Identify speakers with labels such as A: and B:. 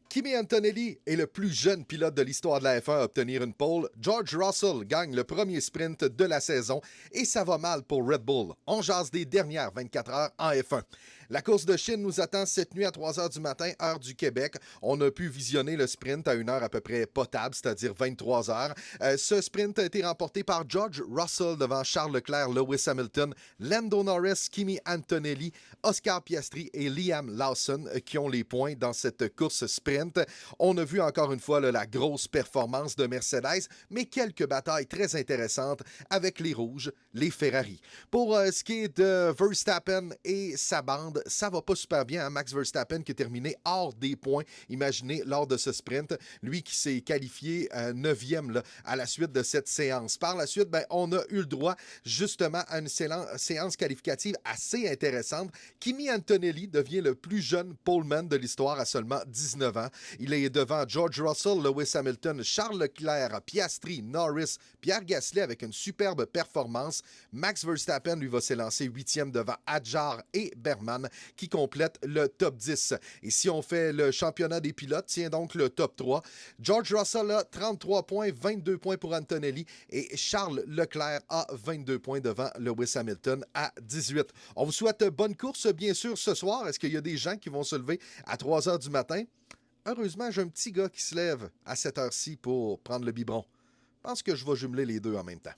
A: Kimi Antonelli est le plus jeune pilote de l'histoire de la F1 à obtenir une pole. George Russell gagne le premier sprint de la saison et ça va mal pour Red Bull. On jase des dernières 24 heures en F1. La course de Chine nous attend cette nuit à 3 heures du matin, heure du Québec. On a pu visionner le sprint à une heure à peu près potable, c'est-à-dire 23 heures. Ce sprint a été remporté par George Russell devant Charles Leclerc, Lewis Hamilton, Lando Norris, Kimi Antonelli, Oscar Piastri et Liam Lawson qui ont les points dans cette course sprint. On a vu encore une fois la grosse performance de Mercedes, mais quelques batailles très intéressantes avec les Rouges, les Ferrari. Pour ce qui est de Verstappen et sa bande, ça va pas super bien. Hein? Max Verstappen qui est terminé hors des points, imaginez, lors de ce sprint. Lui qui s'est qualifié 9e là, à la suite de cette séance. Par la suite, on a eu le droit justement à une séance qualificative assez intéressante. Kimi Antonelli devient le plus jeune poleman de l'histoire à seulement 19 ans. Il est devant George Russell, Lewis Hamilton, Charles Leclerc, Piastri, Norris, Pierre Gasly avec une superbe performance. Max Verstappen, lui, va s'élancer 8e devant Hadjar et Berman qui complètent le top 10. Et si on fait le championnat des pilotes, tiens donc le top 3. George Russell a 33 points, 22 points pour Antonelli et Charles Leclerc a 22 points devant Lewis Hamilton à 18. On vous souhaite bonne course, bien sûr, ce soir. Est-ce qu'il y a des gens qui vont se lever à 3 heures du matin? Heureusement, j'ai un petit gars qui se lève à cette heure-ci pour prendre le biberon. Je pense que je vais jumeler les deux en même temps.